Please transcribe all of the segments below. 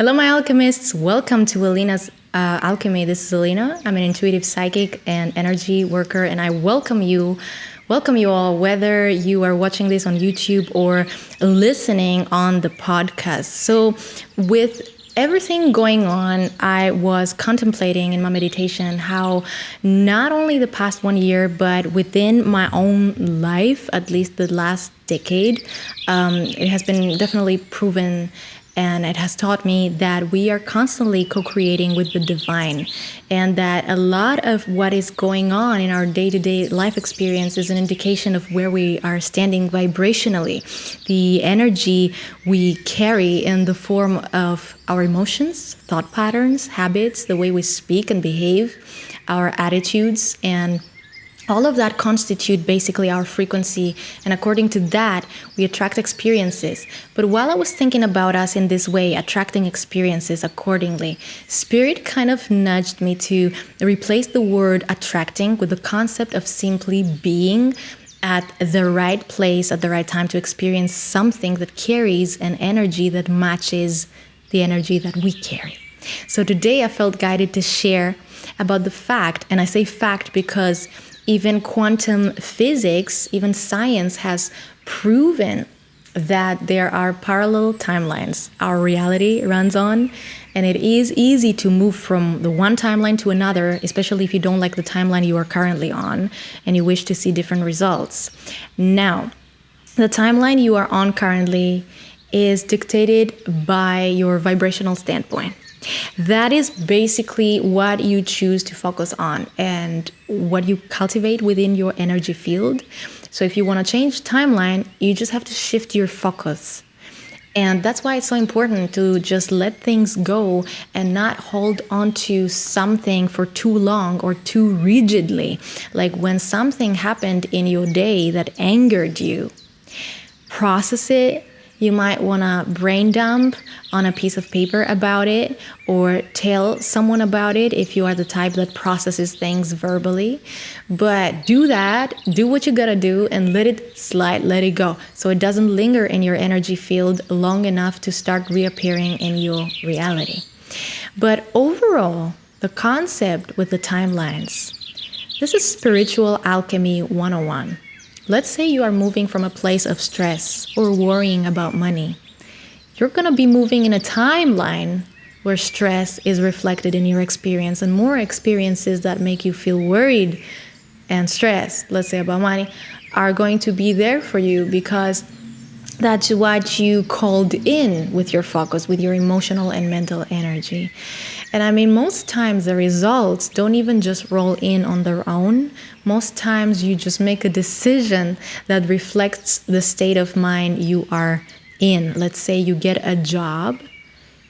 Hello, my alchemists. Welcome to Elina's Alchemy. This is Elina. I'm an intuitive psychic and energy worker, and I welcome you all, whether you are watching this on YouTube or listening on the podcast. So with everything going on, I was contemplating in my meditation how not only the past 1 year, but within my own life, at least the last decade, it has been definitely proven, and it has taught me that we are constantly co-creating with the divine, and that a lot of what is going on in our day-to-day life experience is an indication of where we are standing vibrationally. The energy we carry in the form of our emotions, thought patterns, habits, the way we speak and behave, our attitudes, and all of that constitute basically our frequency, and according to that, we attract experiences. But while I was thinking about us in this way, attracting experiences accordingly, Spirit kind of nudged me to replace the word attracting with the concept of simply being at the right place at the right time to experience something that carries an energy that matches the energy that we carry. So today I felt guided to share about the fact, and I say fact because even quantum physics, even science has proven that there are parallel timelines our reality runs on, and it is easy to move from the one timeline to another, especially if you don't like the timeline you are currently on and you wish to see different results. Now, the timeline you are on currently is dictated by your vibrational standpoint. That is basically what you choose to focus on and what you cultivate within your energy field. So if you want to change timeline, you just have to shift your focus. And that's why it's so important to just let things go and not hold on to something for too long or too rigidly. Like when something happened in your day that angered you, process it. You might want to brain dump on a piece of paper about it, or tell someone about it if you are the type that processes things verbally. But do that, do what you gotta do, and let it slide, let it go, so it doesn't linger in your energy field long enough to start reappearing in your reality. But overall, the concept with the timelines, this is spiritual alchemy 101. Let's say you are moving from a place of stress or worrying about money. You're going to be moving in a timeline where stress is reflected in your experience, and more experiences that make you feel worried and stressed, let's say about money, are going to be there for you because that's what you called in with your focus, with your emotional and mental energy. And I mean, most times the results don't even just roll in on their own. Most times you just make a decision that reflects the state of mind you are in. Let's say you get a job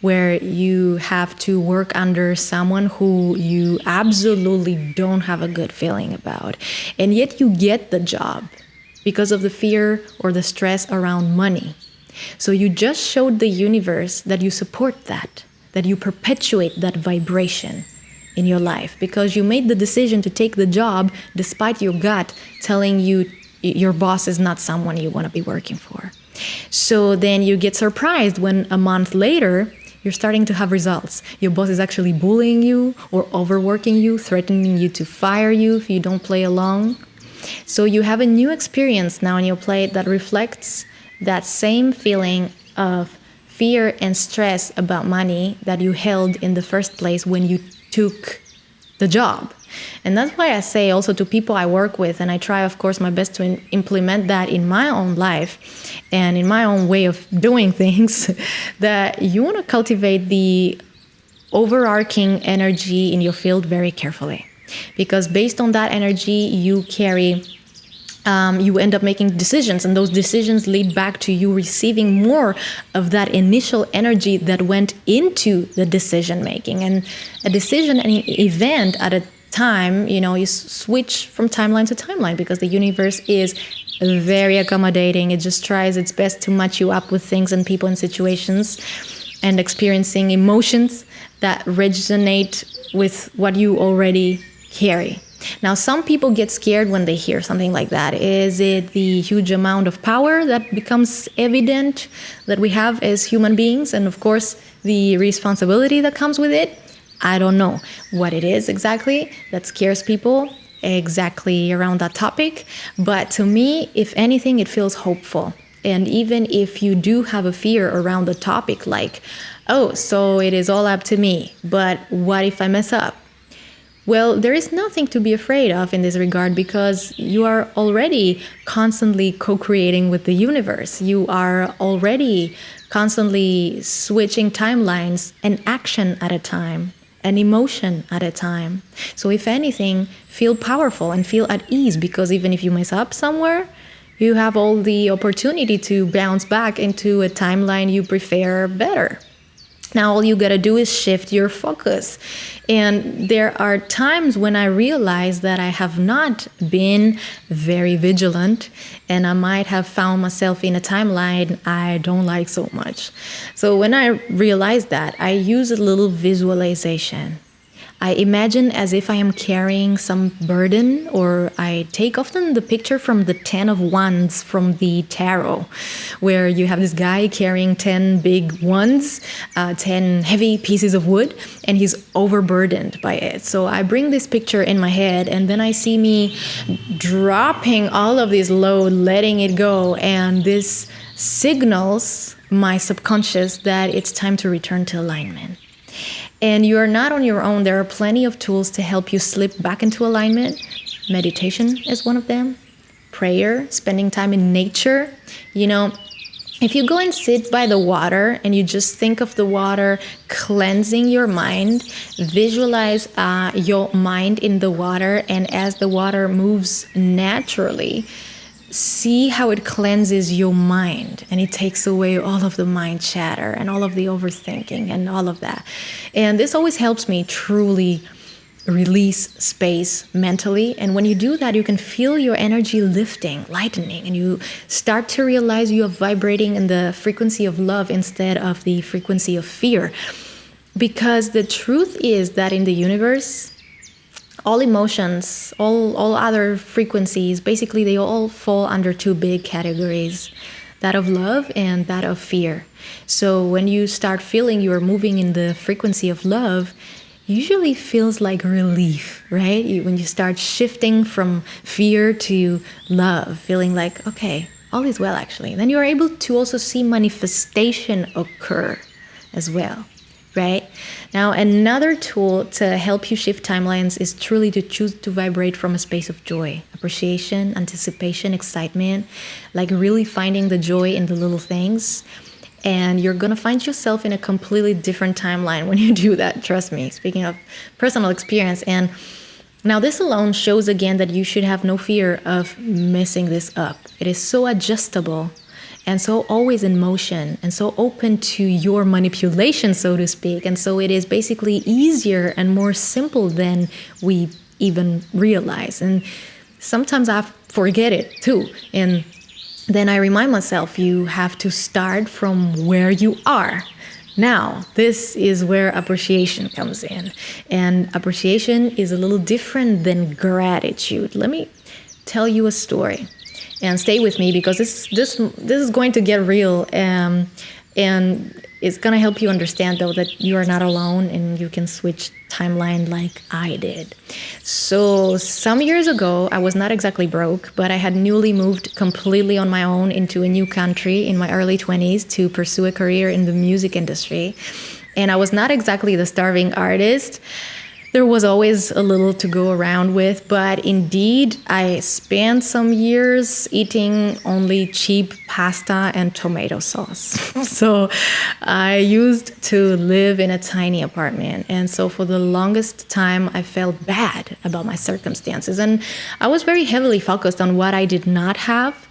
where you have to work under someone who you absolutely don't have a good feeling about, and yet you get the job because of the fear or the stress around money. So you just showed the universe that you support that you perpetuate that vibration in your life because you made the decision to take the job despite your gut telling you your boss is not someone you want to be working for. So then you get surprised when a month later you're starting to have results. Your boss is actually bullying you or overworking you, threatening you to fire you if you don't play along. So you have a new experience now on your plate that reflects that same feeling of fear and stress about money that you held in the first place when you took the job. And that's why I say also to people I work with, and I try, of course, my best to implement that in my own life and in my own way of doing things, that you want to cultivate the overarching energy in your field very carefully. Because based on that energy you carry, you end up making decisions, and those decisions lead back to you receiving more of that initial energy that went into the decision making. And a decision, an event at a time, you switch from timeline to timeline because the universe is very accommodating. It just tries its best to match you up with things and people and situations and experiencing emotions that resonate with what you already carry. Now, some people get scared when they hear something like that. Is it the huge amount of power that becomes evident that we have as human beings? And of course, the responsibility that comes with it, I don't know what it is exactly that scares people exactly around that topic. But to me, if anything, it feels hopeful. And even if you do have a fear around the topic, like, oh, so it is all up to me, but what if I mess up? Well, there is nothing to be afraid of in this regard, because you are already constantly co-creating with the universe. You are already constantly switching timelines, an action at a time, an emotion at a time. So if anything, feel powerful and feel at ease, because even if you mess up somewhere, you have all the opportunity to bounce back into a timeline you prefer better. Now, all you gotta do is shift your focus. And there are times when I realize that I have not been very vigilant, and I might have found myself in a timeline I don't like so much. So when I realize that, I use a little visualization. I imagine as if I am carrying some burden, or I take often the picture from the 10 of Wands from the tarot, where you have this guy carrying 10 big wands, 10 heavy pieces of wood, and he's overburdened by it. So I bring this picture in my head, and then I see me dropping all of this load, letting it go, and this signals my subconscious that it's time to return to alignment. And you're not on your own. There are plenty of tools to help you slip back into alignment. Meditation is one of them. Prayer, spending time in nature. You know, if you go and sit by the water and you just think of the water cleansing your mind, visualize your mind in the water, and as the water moves naturally, see how it cleanses your mind, and it takes away all of the mind chatter and all of the overthinking and all of that. And this always helps me truly release space mentally. And when you do that, you can feel your energy lifting, lightening, and you start to realize you are vibrating in the frequency of love instead of the frequency of fear. Because the truth is that in the universe, all emotions, all other frequencies, basically they all fall under two big categories, that of love and that of fear. So when you start feeling you are moving in the frequency of love, usually feels like relief, right? When you start shifting from fear to love, feeling like, okay, all is well actually. Then you're able to also see manifestation occur as well. Right? Now, another tool to help you shift timelines is truly to choose to vibrate from a space of joy, appreciation, anticipation, excitement, like really finding the joy in the little things. And you're going to find yourself in a completely different timeline when you do that. Trust me, speaking of personal experience. And now this alone shows again that you should have no fear of messing this up. It is so adjustable and so always in motion and so open to your manipulation, so to speak. And so it is basically easier and more simple than we even realize. And sometimes I forget it too. And then I remind myself, you have to start from where you are. Now, this is where appreciation comes in. And appreciation is a little different than gratitude. Let me tell you a story. And stay with me, because this is going to get real, and it's going to help you understand, though, that you are not alone and you can switch timeline like I did. So some years ago, I was not exactly broke, but I had newly moved completely on my own into a new country in my early 20s to pursue a career in the music industry. And I was not exactly the starving artist. There was always a little to go around with, but indeed, I spent some years eating only cheap pasta and tomato sauce. So I used to live in a tiny apartment. And so for the longest time, I felt bad about my circumstances. And I was very heavily focused on what I did not have.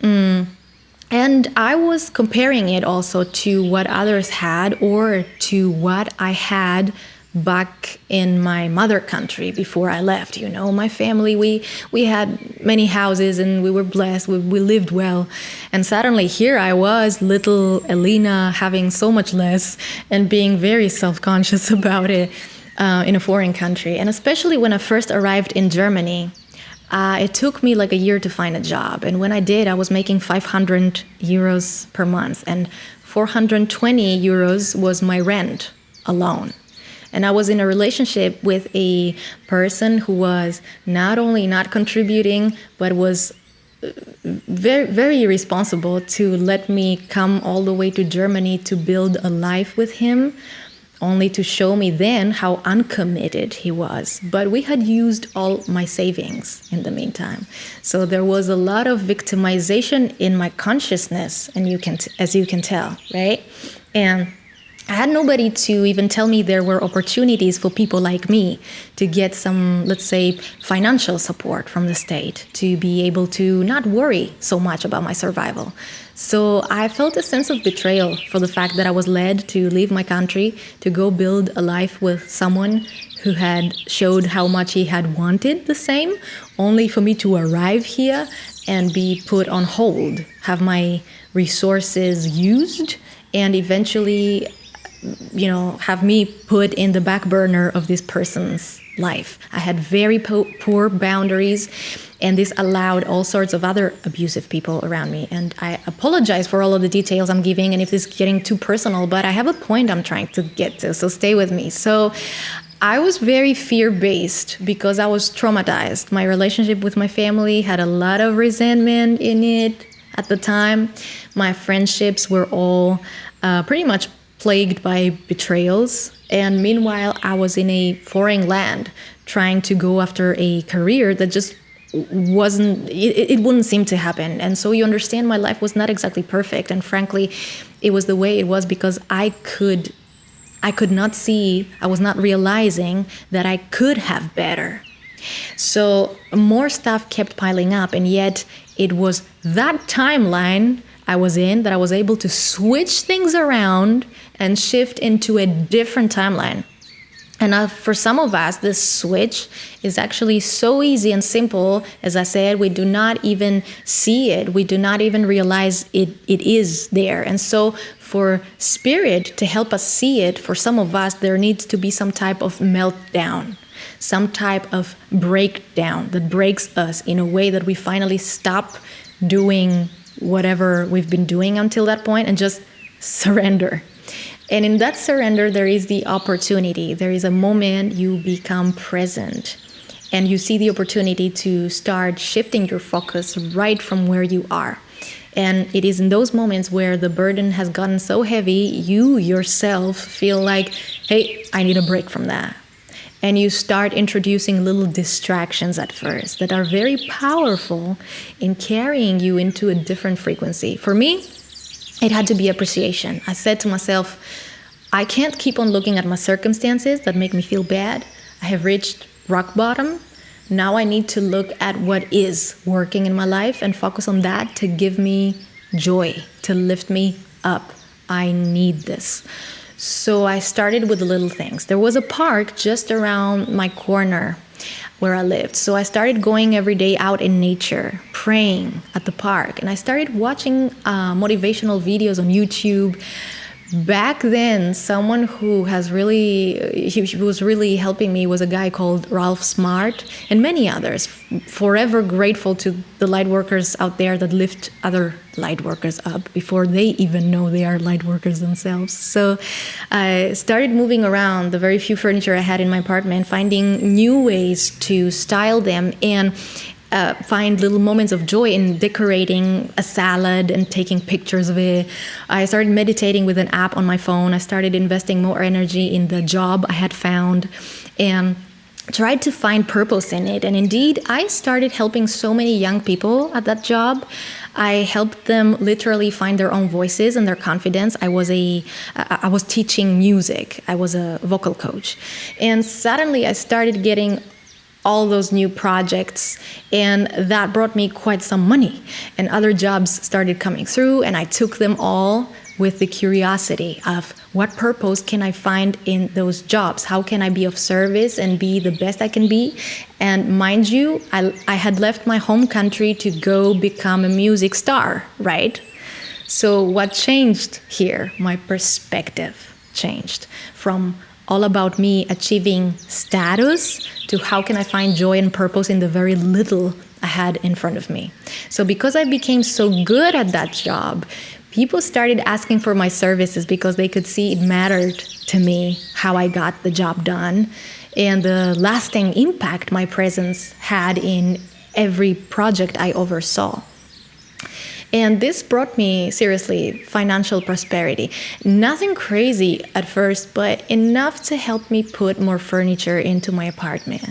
And I was comparing it also to what others had, or to what I had back in my mother country before I left. You know, my family, we had many houses and we were blessed, we lived well. And suddenly here I was, little Elina, having so much less and being very self-conscious about it in a foreign country. And especially when I first arrived in Germany, it took me like a year to find a job. And when I did, I was making 500 euros per month. And 420 euros was my rent alone. And I was in a relationship with a person who was not only not contributing, but was very, very irresponsible to let me come all the way to Germany to build a life with him, only to show me then how uncommitted he was. But we had used all my savings in the meantime. So there was a lot of victimization in my consciousness, and as you can tell, right? And I had nobody to even tell me there were opportunities for people like me to get some, let's say, financial support from the state to be able to not worry so much about my survival. So I felt a sense of betrayal for the fact that I was led to leave my country to go build a life with someone who had showed how much he had wanted the same, only for me to arrive here and be put on hold, have my resources used, and eventually have me put in the back burner of this person's life. I had very poor boundaries, and this allowed all sorts of other abusive people around me. And I apologize for all of the details I'm giving, and if this is getting too personal, but I have a point I'm trying to get to, so stay with me. So I was very fear-based because I was traumatized. My relationship with my family had a lot of resentment in it at the time. My friendships were all pretty much plagued by betrayals. And meanwhile, I was in a foreign land trying to go after a career that just it wouldn't seem to happen. And so you understand my life was not exactly perfect. And frankly, it was the way it was because I could not see, I was not realizing that I could have better. So more stuff kept piling up, and yet it was that timeline I was in that I was able to switch things around and shift into a different timeline. And for some of us, this switch is actually so easy and simple. As I said, we do not even see it. We do not even realize it is there. And so for spirit to help us see it, for some of us, there needs to be some type of meltdown, some type of breakdown that breaks us in a way that we finally stop doing whatever we've been doing until that point and just surrender. And in that surrender, there is the opportunity. There is a moment you become present and you see the opportunity to start shifting your focus right from where you are. And it is in those moments where the burden has gotten so heavy, you yourself feel like, hey, I need a break from that. And you start introducing little distractions at first that are very powerful in carrying you into a different frequency. For me, it had to be appreciation. I said to myself, I can't keep on looking at my circumstances that make me feel bad. I have reached rock bottom. Now I need to look at what is working in my life and focus on that to give me joy, to lift me up. I need this. So I started with the little things. There was a park just around my corner where I lived. So I started going every day out in nature, praying at the park. And I started watching motivational videos on YouTube. Back then, someone who was really helping me was a guy called Ralph Smart and many others. Forever grateful to the light workers out there that lift other light workers up before they even know they are light workers themselves. So I started moving around the very few furniture I had in my apartment, finding new ways to style them and find little moments of joy in decorating a salad and taking pictures of it. I started meditating with an app on my phone. I started investing more energy in the job I had found and tried to find purpose in it. And indeed, I started helping so many young people at that job. I helped them literally find their own voices and their confidence. I was teaching music. I was a vocal coach. And suddenly I started getting all those new projects, and that brought me quite some money. And other jobs started coming through, and I took them all with the curiosity of what purpose can I find in those jobs? How can I be of service and be the best I can be? And mind you, I had left my home country to go become a music star, right? So what changed here? My perspective changed from all about me achieving status to how can I find joy and purpose in the very little I had in front of me. So because I became so good at that job, People started asking for my services because they could see it mattered to me how I got the job done and the lasting impact my presence had in every project I oversaw. And this brought me, seriously, financial prosperity. Nothing crazy at first, but enough to help me put more furniture into my apartment.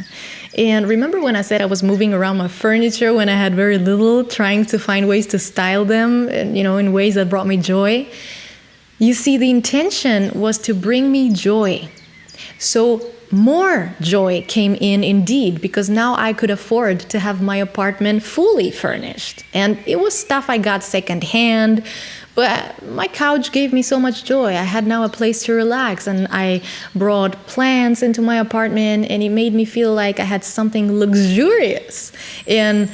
And remember when I said I was moving around my furniture when I had very little, trying to find ways to style them, and, in ways that brought me joy? You see, the intention was to bring me joy. So more joy came in indeed, because now I could afford to have my apartment fully furnished. And it was stuff I got secondhand, but my couch gave me so much joy. I had now a place to relax, and I brought plants into my apartment, and it made me feel like I had something luxurious. And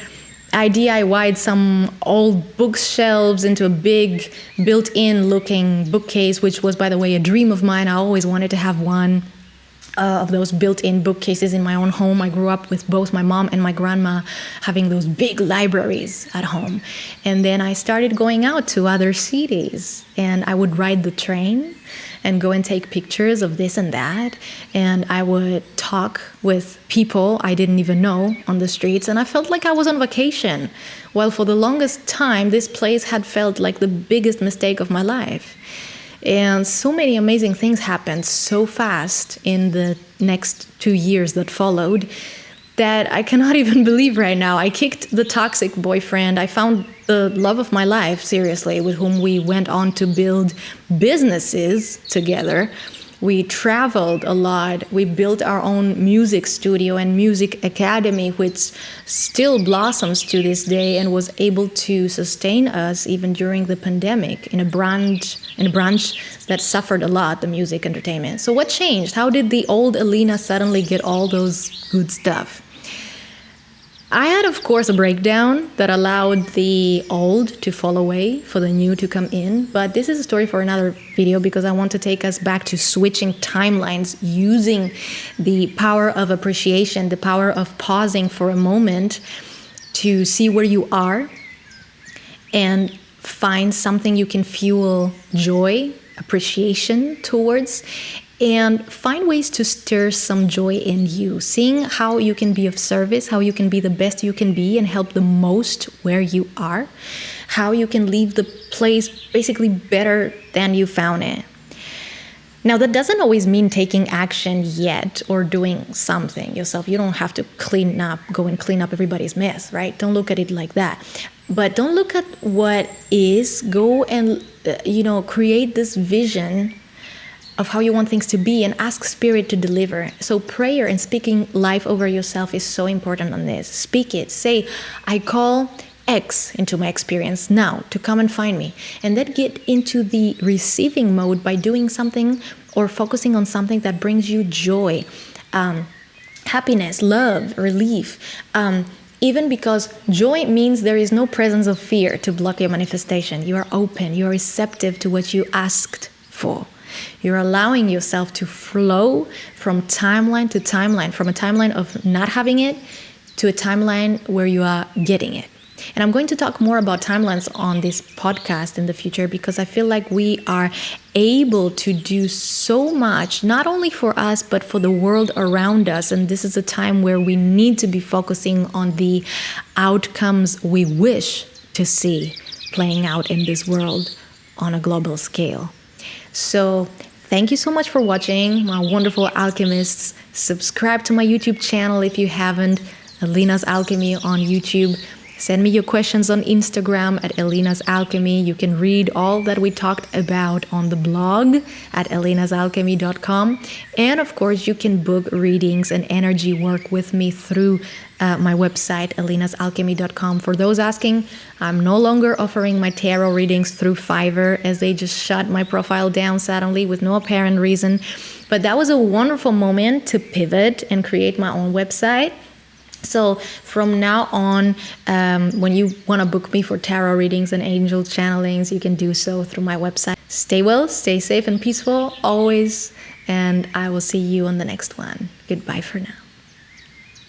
I DIY'd some old bookshelves into a big built-in looking bookcase, which was, by the way, a dream of mine. I always wanted to have one of those built-in bookcases in my own home. I grew up with both my mom and my grandma having those big libraries at home. And then I started going out to other cities, and I would ride the train and go and take pictures of this and that. And I would talk with people I didn't even know on the streets, and I felt like I was on vacation. While for the longest time, this place had felt like the biggest mistake of my life. And so many amazing things happened so fast in the next 2 years that followed that I cannot even believe right now. I kicked the toxic boyfriend. I found the love of my life, seriously, with whom we went on to build businesses together. We traveled a lot. We built our own music studio and music academy, which still blossoms to this day and was able to sustain us even during the pandemic in a branch that suffered a lot, the music entertainment. So what changed? How did the old Elina suddenly get all those good stuff? I had, of course, a breakdown that allowed the old to fall away for the new to come in. But this is a story for another video, because I want to take us back to switching timelines, using the power of appreciation, the power of pausing for a moment to see where you are and find something you can fuel joy, appreciation towards, and find ways to stir some joy in you, seeing how you can be of service, how you can be the best you can be and help the most where you are, how you can leave the place basically better than you found it. Now, that doesn't always mean taking action yet or doing something yourself. You don't have to go and clean up everybody's mess, right? Don't look at it like that. But don't look at what is. Go and, create this vision of how you want things to be and ask Spirit to deliver. So prayer and speaking life over yourself is so important on this. Speak it. Say, I call X into my experience now to come and find me. And then get into the receiving mode by doing something or focusing on something that brings you joy, happiness, love, relief. Even because joy means there is no presence of fear to block your manifestation. You are open. You are receptive to what you asked for. You're allowing yourself to flow from timeline to timeline, from a timeline of not having it to a timeline where you are getting it. And I'm going to talk more about timelines on this podcast in the future, because I feel like we are able to do so much, not only for us, but for the world around us. And this is a time where we need to be focusing on the outcomes we wish to see playing out in this world on a global scale. So thank you so much for watching, my wonderful alchemists. Subscribe to my YouTube channel if you haven't, Elina's Alchemy on YouTube. Send me your questions on Instagram at Elina's Alchemy. You can read all that we talked about on the blog at elinasalchemy.com. And of course, you can book readings and energy work with me through my website, elinasalchemy.com. For those asking, I'm no longer offering my tarot readings through Fiverr, as they just shut my profile down suddenly with no apparent reason. But that was a wonderful moment to pivot and create my own website. So from now on, when you want to book me for tarot readings and angel channelings, you can do so through my website. Stay well, stay safe and peaceful always, and I will see you on the next one. Goodbye for now.